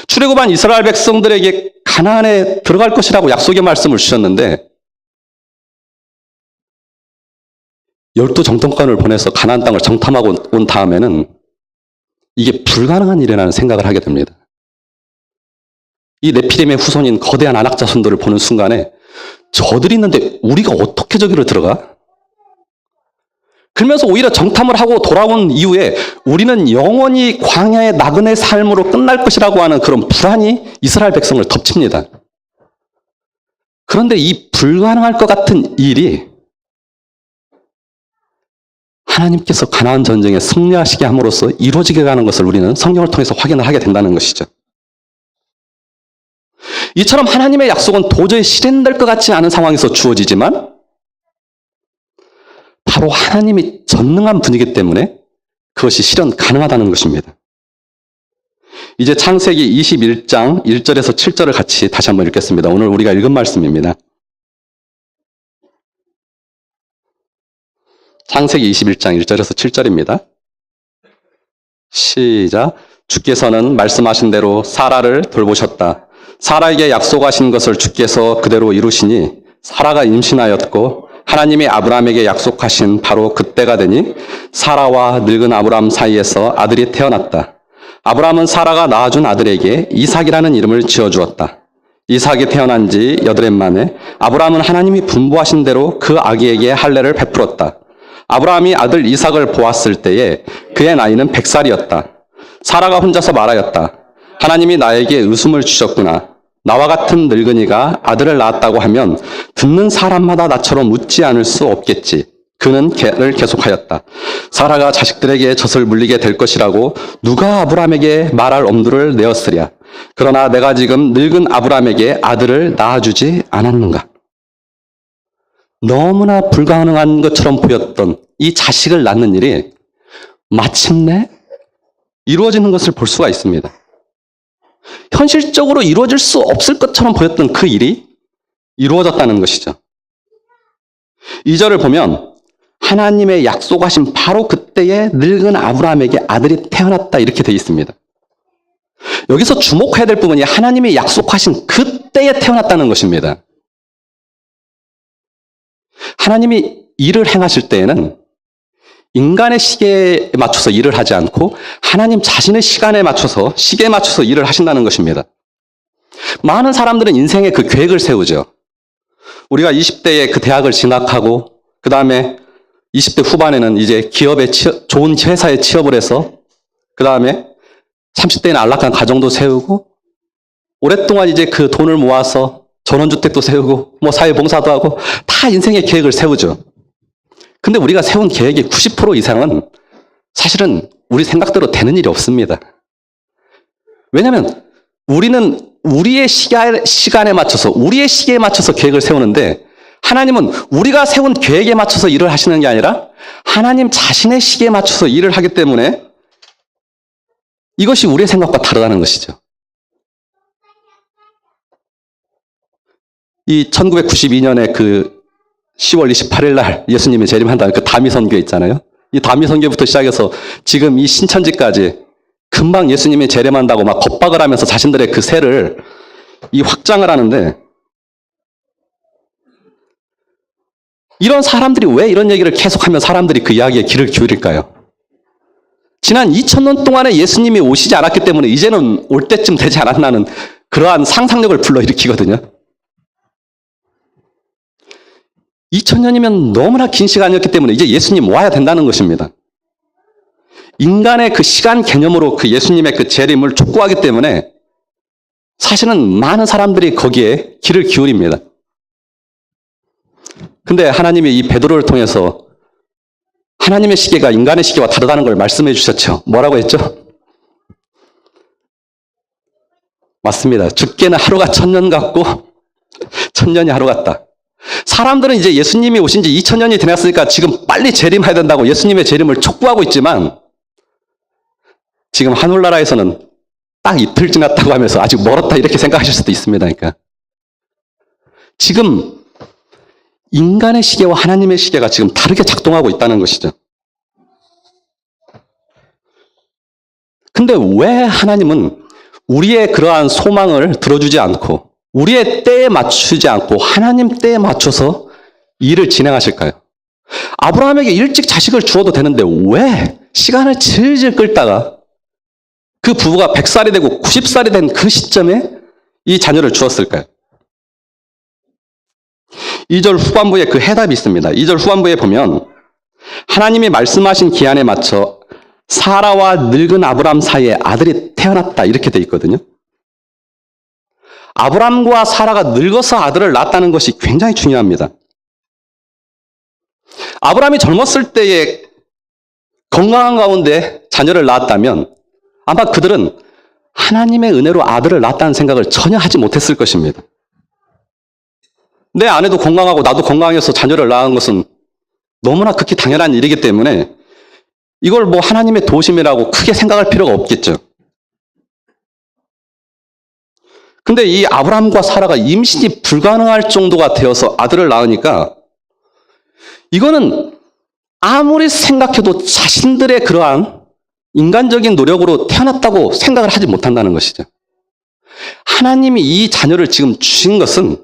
출애굽한 이스라엘 백성들에게 가나안에 들어갈 것이라고 약속의 말씀을 주셨는데 12정탐관을 보내서 가나안 땅을 정탐하고 온 다음에는 이게 불가능한 일이라는 생각을 하게 됩니다. 이 네피림의 후손인 거대한 아낙 자손들을 보는 순간에 저들이 있는데 우리가 어떻게 저기로 들어가? 그러면서 오히려 정탐을 하고 돌아온 이후에 우리는 영원히 광야의 나그네 삶으로 끝날 것이라고 하는 그런 불안이 이스라엘 백성을 덮칩니다. 그런데 이 불가능할 것 같은 일이 하나님께서 가나안 전쟁에 승리하시게 함으로써 이루어지게 가는 것을 우리는 성경을 통해서 확인을 하게 된다는 것이죠. 이처럼 하나님의 약속은 도저히 실현될 것 같지 않은 상황에서 주어지지만 바로 하나님이 전능한 분이기 때문에 그것이 실현 가능하다는 것입니다. 이제 창세기 21장 1절에서 7절을 같이 다시 한번 읽겠습니다. 오늘 우리가 읽은 말씀입니다. 창세기 21장 1절에서 7절입니다. 시작. 주께서는 말씀하신 대로 사라를 돌보셨다. 사라에게 약속하신 것을 주께서 그대로 이루시니 사라가 임신하였고 하나님이 아브라함에게 약속하신 바로 그때가 되니 사라와 늙은 아브라함 사이에서 아들이 태어났다. 아브라함은 사라가 낳아준 아들에게 이삭이라는 이름을 지어주었다. 이삭이 태어난 지 8해 만에 아브라함은 하나님이 분부하신 대로 그 아기에게 할례를 베풀었다. 아브라함이 아들 이삭을 보았을 때에 그의 나이는 100살이었다. 사라가 혼자서 말하였다. 하나님이 나에게 의숨을 주셨구나. 나와 같은 늙은이가 아들을 낳았다고 하면 듣는 사람마다 나처럼 웃지 않을 수 없겠지. 그는 를 계속하였다. 사라가 자식들에게 젖을 물리게 될 것이라고 누가 아브라함에게 말할 엄두를 내었으랴. 그러나 내가 지금 늙은 아브라함에게 아들을 낳아주지 않았는가. 너무나 불가능한 것처럼 보였던 이 자식을 낳는 일이 마침내 이루어지는 것을 볼 수가 있습니다. 현실적으로 이루어질 수 없을 것처럼 보였던 그 일이 이루어졌다는 것이죠. 2절을 보면 하나님의 약속하신 바로 그때에 늙은 아브라함에게 아들이 태어났다 이렇게 되어 있습니다. 여기서 주목해야 될 부분이 하나님이 약속하신 그때에 태어났다는 것입니다. 하나님이 일을 행하실 때에는 인간의 시계에 맞춰서 일을 하지 않고 하나님 자신의 시계에 맞춰서 일을 하신다는 것입니다. 많은 사람들은 인생에 그 계획을 세우죠. 우리가 20대에 그 대학을 진학하고 그 다음에 20대 후반에는 이제 기업에 좋은 회사에 취업을 해서 그 다음에 30대에는 안락한 가정도 세우고 오랫동안 이제 그 돈을 모아서 전원주택도 세우고 뭐 사회봉사도 하고 다 인생의 계획을 세우죠. 근데 우리가 세운 계획의 90% 이상은 사실은 우리 생각대로 되는 일이 없습니다. 왜냐하면 우리는 우리의 시간에 맞춰서 우리의 시계에 맞춰서 계획을 세우는데 하나님은 우리가 세운 계획에 맞춰서 일을 하시는 게 아니라 하나님 자신의 시계에 맞춰서 일을 하기 때문에 이것이 우리의 생각과 다르다는 것이죠. 이 1992년에 그 10월 28일 날 예수님이 재림한다는 그 다미선교 있잖아요. 이 다미선교부터 시작해서 지금 이 신천지까지 금방 예수님이 재림한다고 막 겁박을 하면서 자신들의 그 세를 이 확장을 하는데 이런 사람들이 왜 이런 얘기를 계속하면 사람들이 그 이야기에 귀를 기울일까요? 지난 2000년 동안에 예수님이 오시지 않았기 때문에 이제는 올 때쯤 되지 않았나는 그러한 상상력을 불러일으키거든요. 2000년이면 너무나 긴 시간이었기 때문에 이제 예수님 와야 된다는 것입니다. 인간의 그 시간 개념으로 그 예수님의 그 재림을 촉구하기 때문에 사실은 많은 사람들이 거기에 귀를 기울입니다. 근데 하나님이 이 베드로를 통해서 하나님의 시계가 인간의 시계와 다르다는 걸 말씀해 주셨죠. 뭐라고 했죠? 맞습니다. 죽게는 하루가 1000년 같고 1000년이 하루 같다. 사람들은 이제 예수님이 오신 지 2000년이 지났으니까 지금 빨리 재림해야 된다고 예수님의 재림을 촉구하고 있지만 지금 하늘나라에서는 딱 이틀 지났다고 하면서 아직 멀었다 이렇게 생각하실 수도 있습니다. 그러니까 지금 인간의 시계와 하나님의 시계가 지금 다르게 작동하고 있다는 것이죠. 근데 왜 하나님은 우리의 그러한 소망을 들어주지 않고 우리의 때에 맞추지 않고 하나님 때에 맞춰서 일을 진행하실까요? 아브라함에게 일찍 자식을 주어도 되는데 왜 시간을 질질 끌다가 그 부부가 100살이 되고 90살이 된 그 시점에 이 자녀를 주었을까요? 2절 후반부에 그 해답이 있습니다. 2절 후반부에 보면 하나님이 말씀하신 기한에 맞춰 사라와 늙은 아브람 사이에 아들이 태어났다 이렇게 돼 있거든요. 아브람과 사라가 늙어서 아들을 낳았다는 것이 굉장히 중요합니다. 아브람이 젊었을 때에 건강한 가운데 자녀를 낳았다면 아마 그들은 하나님의 은혜로 아들을 낳았다는 생각을 전혀 하지 못했을 것입니다. 내 아내도 건강하고 나도 건강해서 자녀를 낳은 것은 너무나 극히 당연한 일이기 때문에 이걸 뭐 하나님의 도심이라고 크게 생각할 필요가 없겠죠. 근데 이 아브람과 사라가 임신이 불가능할 정도가 되어서 아들을 낳으니까 이거는 아무리 생각해도 자신들의 그러한 인간적인 노력으로 태어났다고 생각을 하지 못한다는 것이죠. 하나님이 이 자녀를 지금 주신 것은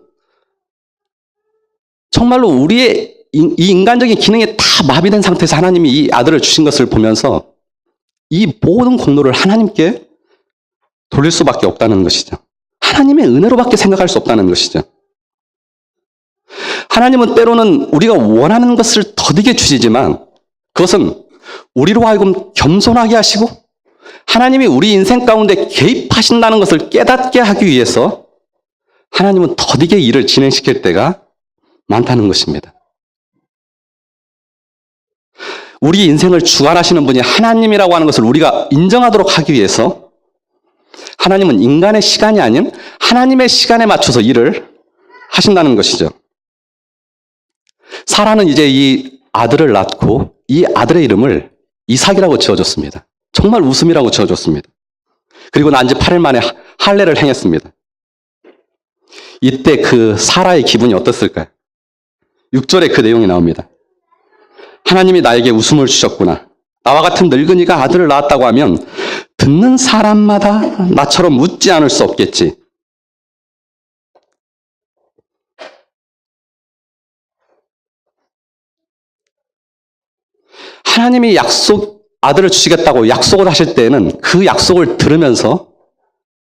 정말로 우리의 이 인간적인 기능이 다 마비된 상태에서 하나님이 이 아들을 주신 것을 보면서 이 모든 공로를 하나님께 돌릴 수밖에 없다는 것이죠. 하나님의 은혜로밖에 생각할 수 없다는 것이죠. 하나님은 때로는 우리가 원하는 것을 더디게 주시지만 그것은 우리로 하여금 겸손하게 하시고 하나님이 우리 인생 가운데 개입하신다는 것을 깨닫게 하기 위해서 하나님은 더디게 일을 진행시킬 때가 많다는 것입니다. 우리 인생을 주관하시는 분이 하나님이라고 하는 것을 우리가 인정하도록 하기 위해서 하나님은 인간의 시간이 아닌 하나님의 시간에 맞춰서 일을 하신다는 것이죠. 사라는 이제 이 아들을 낳고 이 아들의 이름을 이삭이라고 지어줬습니다. 정말 웃음이라고 지어줬습니다. 그리고 난 지 8일 만에 할례를 행했습니다. 이때 그 사라의 기분이 어떻을까요? 6절에 그 내용이 나옵니다. 하나님이 나에게 웃음을 주셨구나. 나와 같은 늙은이가 아들을 낳았다고 하면 듣는 사람마다 나처럼 웃지 않을 수 없겠지. 하나님이 아들을 주시겠다고 약속을 하실 때에는 그 약속을 들으면서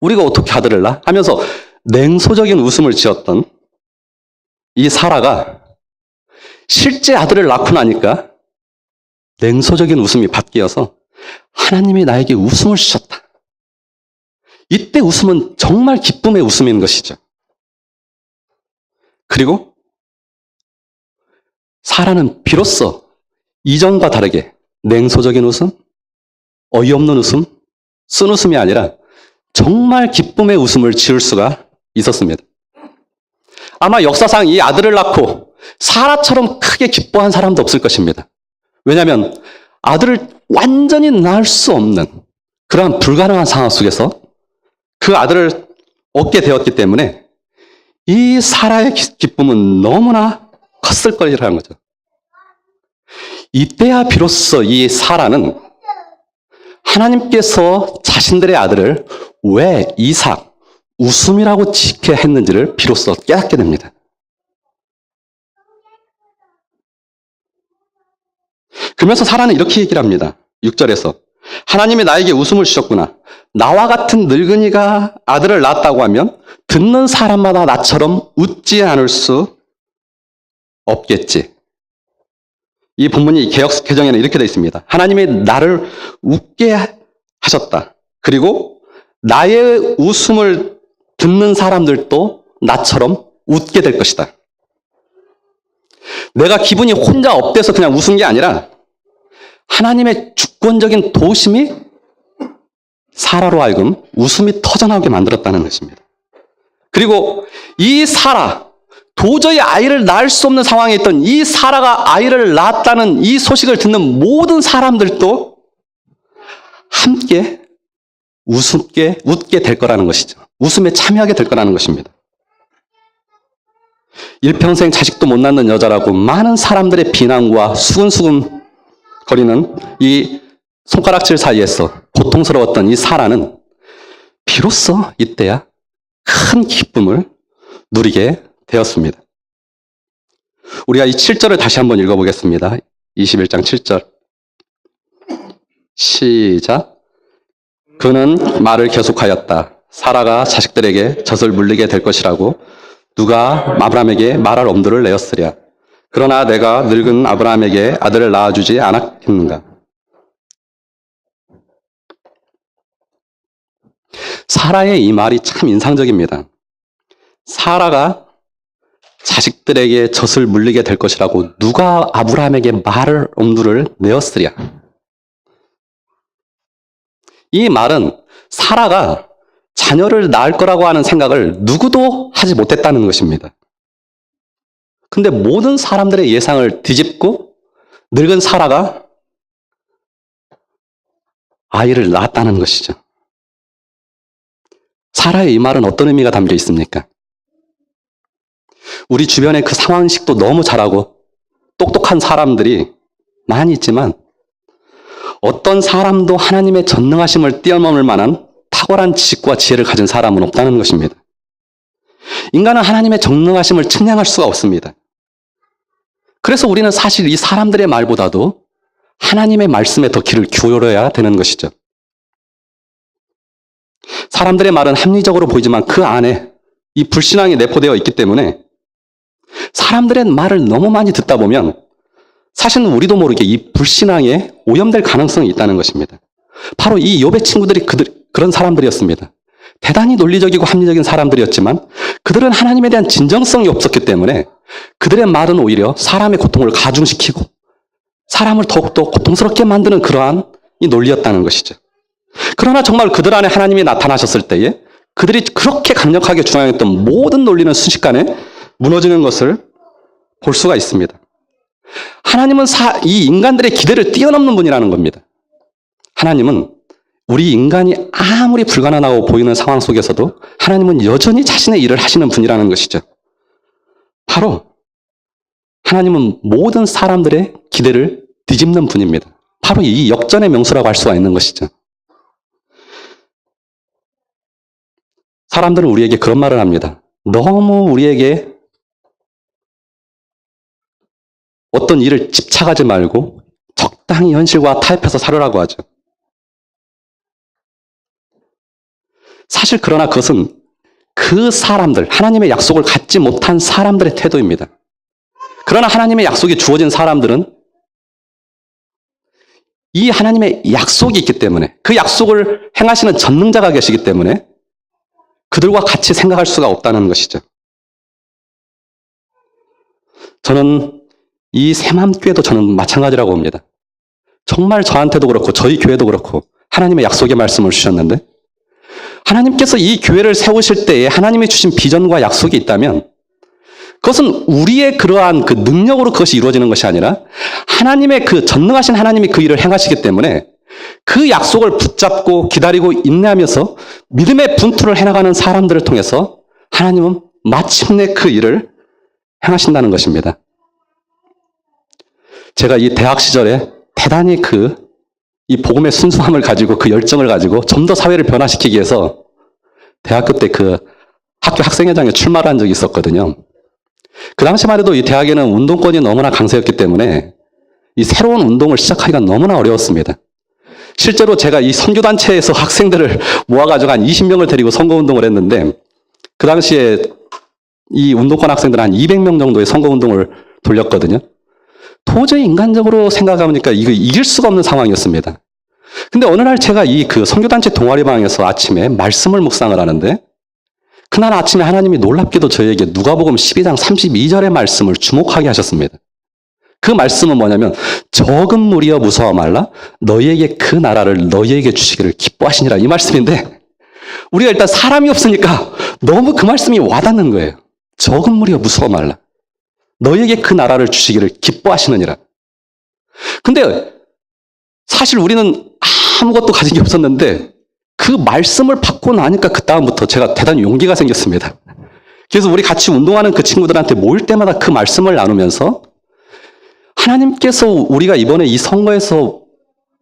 우리가 어떻게 아들을 낳아? 하면서 냉소적인 웃음을 지었던 이 사라가 실제 아들을 낳고 나니까 냉소적인 웃음이 바뀌어서 하나님이 나에게 웃음을 주셨다. 이때 웃음은 정말 기쁨의 웃음인 것이죠. 그리고 사라는 비로소 이전과 다르게 냉소적인 웃음, 어이없는 웃음, 쓴 웃음이 아니라 정말 기쁨의 웃음을 지을 수가 있었습니다. 아마 역사상 이 아들을 낳고 사라처럼 크게 기뻐한 사람도 없을 것입니다. 왜냐하면 아들을 완전히 낳을 수 없는 그러한 불가능한 상황 속에서 그 아들을 얻게 되었기 때문에 이 사라의 기쁨은 너무나 컸을 거라는 거죠. 이때야 비로소 이 사라는 하나님께서 자신들의 아들을 왜 이삭, 웃음이라고 짓게 했는지를 비로소 깨닫게 됩니다. 그러면서 사라는 이렇게 얘기를 합니다. 6절에서 하나님이 나에게 웃음을 주셨구나. 나와 같은 늙은이가 아들을 낳았다고 하면 듣는 사람마다 나처럼 웃지 않을 수 없겠지. 이 본문이 개역 개정에는 이렇게 되어 있습니다. 하나님이 나를 웃게 하셨다. 그리고 나의 웃음을 듣는 사람들도 나처럼 웃게 될 것이다. 내가 기분이 혼자 업돼서 그냥 웃은 게 아니라 하나님의 주권적인 도심이 사라로 하여금 웃음이 터져나오게 만들었다는 것입니다. 그리고 이 사라, 도저히 아이를 낳을 수 없는 상황에 있던 이 사라가 아이를 낳았다는 이 소식을 듣는 모든 사람들도 함께 웃게 될 거라는 것이죠. 웃음에 참여하게 될 거라는 것입니다. 일평생 자식도 못 낳는 여자라고 많은 사람들의 비난과 수근수근 거리는 이 손가락질 사이에서 고통스러웠던 이 사라는 비로소 이때야 큰 기쁨을 누리게 되었습니다. 우리가 이 7절을 다시 한번 읽어보겠습니다. 21장 7절. 시작. 그는 말을 계속하였다. 사라가 자식들에게 젖을 물리게 될 것이라고 누가 아브라함에게 말할 엄두를 내었으랴. 그러나 내가 늙은 아브라함에게 아들을 낳아주지 않았겠는가. 사라의 이 말이 참 인상적입니다. 사라가 자식들에게 젖을 물리게 될 것이라고 누가 아브라함에게 말을 엄두를 내었으랴. 이 말은 사라가 자녀를 낳을 거라고 하는 생각을 누구도 하지 못했다는 것입니다. 근데 모든 사람들의 예상을 뒤집고 늙은 사라가 아이를 낳았다는 것이죠. 사라의 이 말은 어떤 의미가 담겨 있습니까? 우리 주변에 그 상황식도 너무 잘하고 똑똑한 사람들이 많이 있지만 어떤 사람도 하나님의 전능하심을 뛰어넘을 만한 탁월한 지식과 지혜를 가진 사람은 없다는 것입니다. 인간은 하나님의 전능하심을 측량할 수가 없습니다. 그래서 우리는 사실 이 사람들의 말보다도 하나님의 말씀에 더 귀를 기울여야 되는 것이죠. 사람들의 말은 합리적으로 보이지만 그 안에 이 불신앙이 내포되어 있기 때문에 사람들의 말을 너무 많이 듣다 보면 사실은 우리도 모르게 이 불신앙에 오염될 가능성이 있다는 것입니다. 바로 이 욥의 친구들이 그런 사람들이었습니다. 대단히 논리적이고 합리적인 사람들이었지만 그들은 하나님에 대한 진정성이 없었기 때문에 그들의 말은 오히려 사람의 고통을 가중시키고 사람을 더욱더 고통스럽게 만드는 그러한 이 논리였다는 것이죠. 그러나 정말 그들 안에 하나님이 나타나셨을 때에 그들이 그렇게 강력하게 주장했던 모든 논리는 순식간에 무너지는 것을 볼 수가 있습니다. 하나님은 이 인간들의 기대를 뛰어넘는 분이라는 겁니다. 하나님은 우리 인간이 아무리 불가능하고 보이는 상황 속에서도 하나님은 여전히 자신의 일을 하시는 분이라는 것이죠. 바로 하나님은 모든 사람들의 기대를 뒤집는 분입니다. 바로 이 역전의 명수라고 할 수가 있는 것이죠. 사람들은 우리에게 그런 말을 합니다. 너무 우리에게 어떤 일을 집착하지 말고 적당히 현실과 타협해서 살으라고 하죠. 사실 그러나 그것은 그 사람들, 하나님의 약속을 갖지 못한 사람들의 태도입니다. 그러나 하나님의 약속이 주어진 사람들은 이 하나님의 약속이 있기 때문에, 그 약속을 행하시는 전능자가 계시기 때문에 그들과 같이 생각할 수가 없다는 것이죠. 저는 이 새맘교회도 저는 마찬가지라고 봅니다. 정말 저한테도 그렇고 저희 교회도 그렇고 하나님의 약속의 말씀을 주셨는데, 하나님께서 이 교회를 세우실 때에 하나님이 주신 비전과 약속이 있다면 그것은 우리의 그러한 그 능력으로 그것이 이루어지는 것이 아니라 하나님의 그 전능하신 하나님이 그 일을 행하시기 때문에 그 약속을 붙잡고 기다리고 인내하면서 믿음의 분투를 해나가는 사람들을 통해서 하나님은 마침내 그 일을 행하신다는 것입니다. 제가 이 대학 시절에 대단히 이 복음의 순수함을 가지고 그 열정을 가지고 좀 더 사회를 변화시키기 위해서 대학교 때 그 학교 학생회장에 출마를 한 적이 있었거든요. 그 당시만 해도 이 대학에는 운동권이 너무나 강세였기 때문에 이 새로운 운동을 시작하기가 너무나 어려웠습니다. 실제로 제가 이 선교단체에서 학생들을 모아가지고 한 20명을 데리고 선거운동을 했는데, 그 당시에 이 운동권 학생들 한 200명 정도의 선거운동을 돌렸거든요. 도저히 인간적으로 생각해보니까 이거 이길 수가 없는 상황이었습니다. 근데 어느 날 제가 이 선교단체 동아리방에서 아침에 말씀을 묵상을 하는데, 그날 아침에 하나님이 놀랍게도 저에게 누가복음 12장 32절의 말씀을 주목하게 하셨습니다. 그 말씀은 뭐냐면, 적은 무리여 무서워 말라 너희에게 그 나라를 너희에게 주시기를 기뻐하시니라, 이 말씀인데, 우리가 일단 사람이 없으니까 너무 그 말씀이 와닿는 거예요. 적은 무리여 무서워 말라 너희에게 그 나라를 주시기를 기뻐하시느니라. 근데 사실 우리는 아무것도 가진 게 없었는데 그 말씀을 받고 나니까 그 다음부터 제가 대단히 용기가 생겼습니다. 그래서 우리 같이 운동하는 그 친구들한테 모일 때마다 그 말씀을 나누면서 하나님께서 우리가 이번에 이 선거에서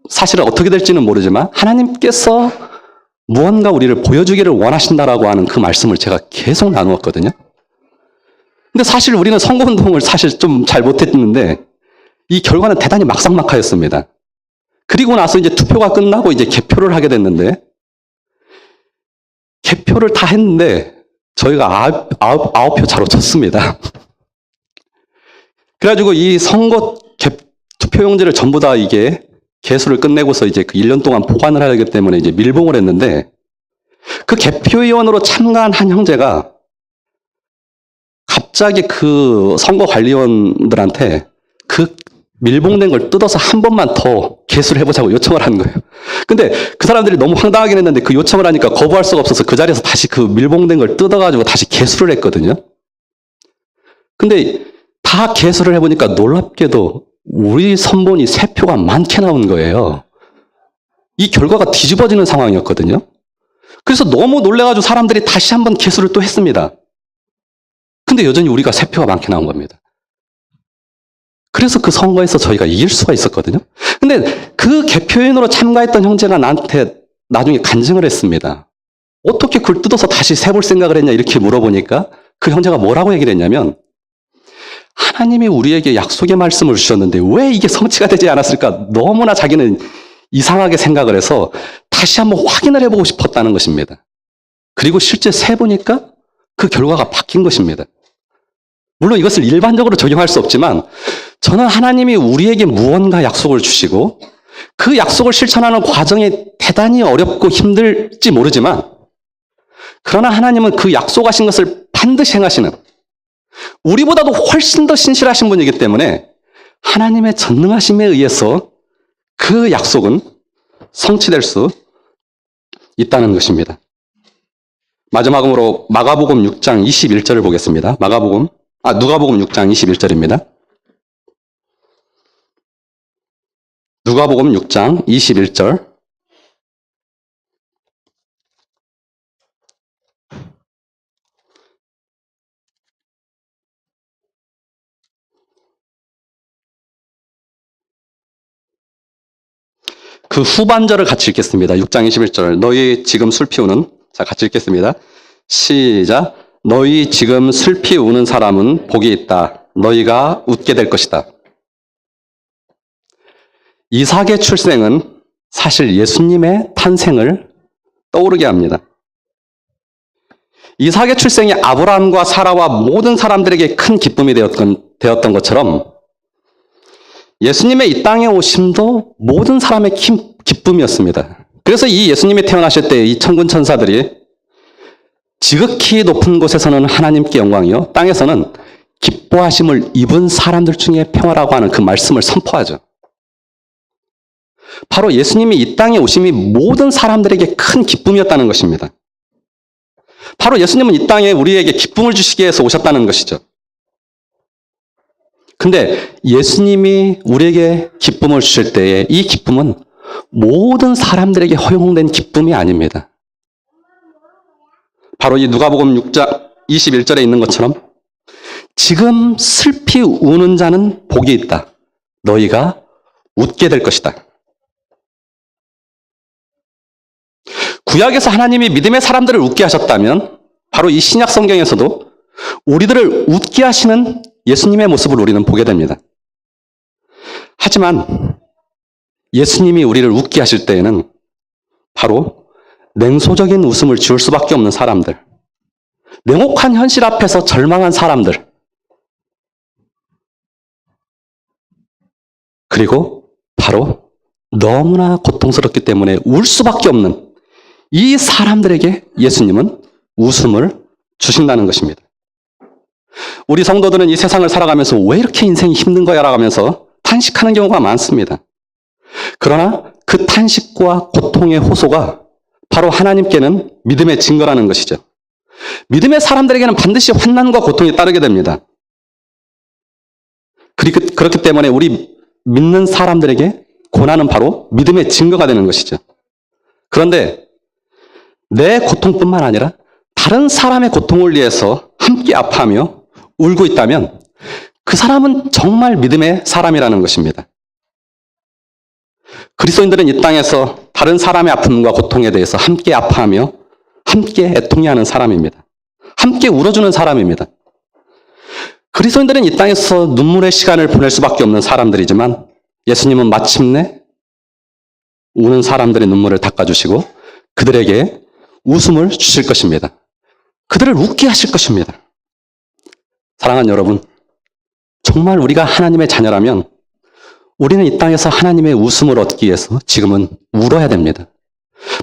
사실은 어떻게 될지는 모르지만 하나님께서 무언가 우리를 보여주기를 원하신다라고 하는 그 말씀을 제가 계속 나누었거든요. 근데 사실 우리는 선거운동을 사실 좀 잘 못했는데 이 결과는 대단히 막상막하였습니다. 그리고 나서 이제 투표가 끝나고 이제 개표를 하게 됐는데, 개표를 다 했는데 저희가 아홉 표 차로 졌습니다. 그래가지고 이 선거 투표용지를 전부 다 이게 개수를 끝내고서 이제 그 1년 동안 보관을 하기 때문에 이제 밀봉을 했는데, 그 개표위원으로 참가한 한 형제가 갑자기 그 선거관리위원들한테 그 밀봉된 걸 뜯어서 한 번만 더 개수를 해보자고 요청을 하는 거예요. 근데 그 사람들이 너무 황당하긴 했는데 그 요청을 하니까 거부할 수가 없어서 그 자리에서 다시 그 밀봉된 걸 뜯어가지고 다시 개수를 했거든요. 근데 다 개수를 해보니까 놀랍게도 우리 선본이 3표가 많게 나온 거예요. 이 결과가 뒤집어지는 상황이었거든요. 그래서 너무 놀래가지고 사람들이 다시 한번 개수를 또 했습니다. 근데 여전히 우리가 3표가 많게 나온 겁니다. 그래서 그 선거에서 저희가 이길 수가 있었거든요. 근데 그 개표인으로 참가했던 형제가 나한테 나중에 간증을 했습니다. 어떻게 그걸 뜯어서 다시 세볼 생각을 했냐 이렇게 물어보니까 그 형제가 뭐라고 얘기를 했냐면, 하나님이 우리에게 약속의 말씀을 주셨는데 왜 이게 성취가 되지 않았을까 너무나 자기는 이상하게 생각을 해서 다시 한번 확인을 해보고 싶었다는 것입니다. 그리고 실제 세보니까 그 결과가 바뀐 것입니다. 물론 이것을 일반적으로 적용할 수 없지만 저는 하나님이 우리에게 무언가 약속을 주시고 그 약속을 실천하는 과정이 대단히 어렵고 힘들지 모르지만, 그러나 하나님은 그 약속하신 것을 반드시 행하시는, 우리보다도 훨씬 더 신실하신 분이기 때문에 하나님의 전능하심에 의해서 그 약속은 성취될 수 있다는 것입니다. 마지막으로 마가복음 6장 21절을 보겠습니다. 누가복음 6장 21절입니다. 누가복음 6장 21절. 그 후반절을 같이 읽겠습니다. 6장 21절. 너희 지금 술 피우는, 자, 같이 읽겠습니다. 시작. 너희 지금 술 피우는 사람은 복이 있다. 너희가 웃게 될 것이다. 이삭의 출생은 사실 예수님의 탄생을 떠오르게 합니다. 이삭의 출생이 아브라함과 사라와 모든 사람들에게 큰 기쁨이 되었던 것처럼 예수님의 이 땅에 오심도 모든 사람의 기쁨이었습니다. 그래서 이 예수님이 태어나실 때 이 천군 천사들이 지극히 높은 곳에서는 하나님께 영광이요, 땅에서는 기뻐하심을 입은 사람들 중에 평화라고 하는 그 말씀을 선포하죠. 바로 예수님이 이 땅에 오심이 모든 사람들에게 큰 기쁨이었다는 것입니다. 바로 예수님은 이 땅에 우리에게 기쁨을 주시기 위해서 오셨다는 것이죠. 근데 예수님이 우리에게 기쁨을 주실 때에 이 기쁨은 모든 사람들에게 허용된 기쁨이 아닙니다. 바로 이 누가복음 6장 21절에 있는 것처럼 지금 슬피 우는 자는 복이 있다. 너희가 웃게 될 것이다. 구약에서 하나님이 믿음의 사람들을 웃게 하셨다면 바로 이 신약 성경에서도 우리들을 웃게 하시는 예수님의 모습을 우리는 보게 됩니다. 하지만 예수님이 우리를 웃게 하실 때에는 바로 냉소적인 웃음을 지을 수밖에 없는 사람들, 냉혹한 현실 앞에서 절망한 사람들, 그리고 바로 너무나 고통스럽기 때문에 울 수밖에 없는 이 사람들에게 예수님은 웃음을 주신다는 것입니다. 우리 성도들은 이 세상을 살아가면서 왜 이렇게 인생이 힘든 거야 라고 하면서 탄식하는 경우가 많습니다. 그러나 그 탄식과 고통의 호소가 바로 하나님께는 믿음의 증거라는 것이죠. 믿음의 사람들에게는 반드시 환난과 고통이 따르게 됩니다. 그렇기 때문에 우리 믿는 사람들에게 고난은 바로 믿음의 증거가 되는 것이죠. 그런데 내 고통뿐만 아니라 다른 사람의 고통을 위해서 함께 아파하며 울고 있다면 그 사람은 정말 믿음의 사람이라는 것입니다. 그리스도인들은 이 땅에서 다른 사람의 아픔과 고통에 대해서 함께 아파하며 함께 애통해하는 사람입니다. 함께 울어주는 사람입니다. 그리스도인들은 이 땅에서 눈물의 시간을 보낼 수밖에 없는 사람들이지만 예수님은 마침내 우는 사람들의 눈물을 닦아주시고 그들에게 웃음을 주실 것입니다. 그들을 웃게 하실 것입니다. 사랑하는 여러분, 정말 우리가 하나님의 자녀라면 우리는 이 땅에서 하나님의 웃음을 얻기 위해서 지금은 울어야 됩니다.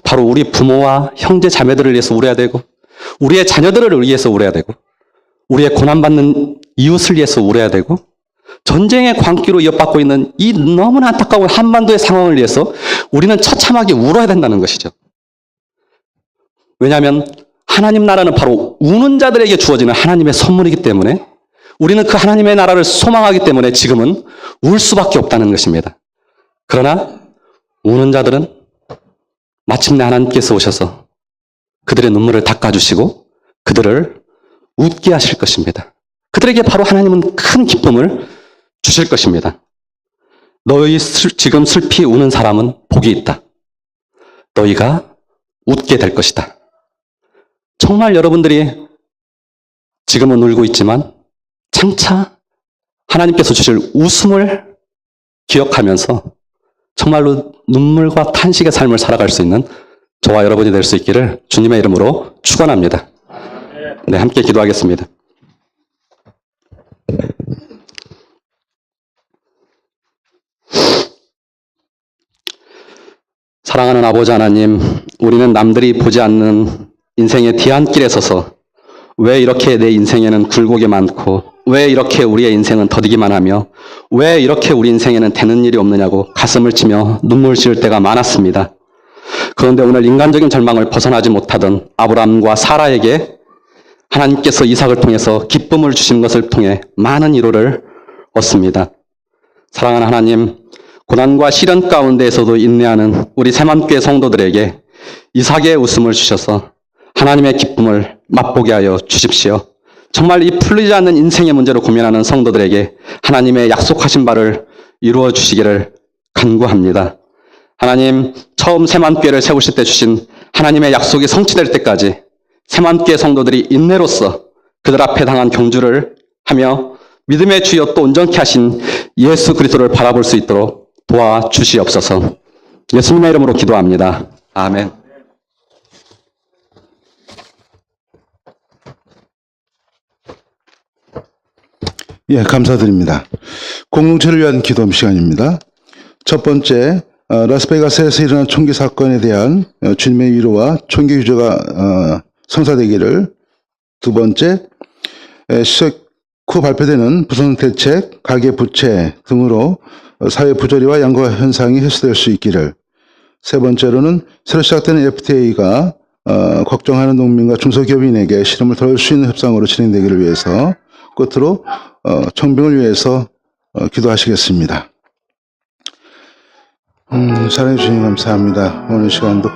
바로 우리 부모와 형제 자매들을 위해서 울어야 되고 우리의 자녀들을 위해서 울어야 되고 우리의 고난받는 이웃을 위해서 울어야 되고 전쟁의 광기로 이어받고 있는 이 너무나 안타까운 한반도의 상황을 위해서 우리는 처참하게 울어야 된다는 것이죠. 왜냐하면 하나님 나라는 바로 우는 자들에게 주어지는 하나님의 선물이기 때문에 우리는 그 하나님의 나라를 소망하기 때문에 지금은 울 수밖에 없다는 것입니다. 그러나 우는 자들은 마침내 하나님께서 오셔서 그들의 눈물을 닦아주시고 그들을 웃게 하실 것입니다. 그들에게 바로 하나님은 큰 기쁨을 주실 것입니다. 너희 지금 슬피 우는 사람은 복이 있다. 너희가 웃게 될 것이다. 정말 여러분들이 지금은 울고 있지만 장차 하나님께서 주실 웃음을 기억하면서 정말로 눈물과 탄식의 삶을 살아갈 수 있는 저와 여러분이 될 수 있기를 주님의 이름으로 축원합니다. 네, 함께 기도하겠습니다. 사랑하는 아버지 하나님, 우리는 남들이 보지 않는 인생의 뒤안길에 서서 왜 이렇게 내 인생에는 굴곡이 많고 왜 이렇게 우리의 인생은 더디기만 하며 왜 이렇게 우리 인생에는 되는 일이 없느냐고 가슴을 치며 눈물 지을 때가 많았습니다. 그런데 오늘 인간적인 절망을 벗어나지 못하던 아브라함과 사라에게 하나님께서 이삭을 통해서 기쁨을 주신 것을 통해 많은 위로를 얻습니다. 사랑하는 하나님, 고난과 시련 가운데에서도 인내하는 우리 새만교회 성도들에게 이삭의 웃음을 주셔서 하나님의 기쁨을 맛보게 하여 주십시오. 정말 이 풀리지 않는 인생의 문제로 고민하는 성도들에게 하나님의 약속하신 바를 이루어 주시기를 간구합니다. 하나님, 처음 새만교회를 세우실 때 주신 하나님의 약속이 성취될 때까지 새만교회 성도들이 인내로써 그들 앞에 당한 경주를 하며 믿음의 주여 또 온전케 하신 예수 그리스도를 바라볼 수 있도록 도와주시옵소서. 예수님의 이름으로 기도합니다. 아멘. 예, 감사드립니다. 공동체를 위한 기도 시간입니다. 첫 번째, 라스베가스에서 일어난 총기 사건에 대한 주님의 위로와 총기 유죄가 성사되기를. 두 번째, 시작 후 발표되는 부선 대책, 가계 부채 등으로 사회 부조리와 양극화 현상이 해소될 수 있기를. 세 번째로는 새로 시작되는 FTA가 걱정하는 농민과 중소기업인에게 시름을 덜 수 있는 협상으로 진행되기를 위해서, 끝으로 청빙을 위해서 기도하시겠습니다. 사랑해 주님 감사합니다. 오늘 시간도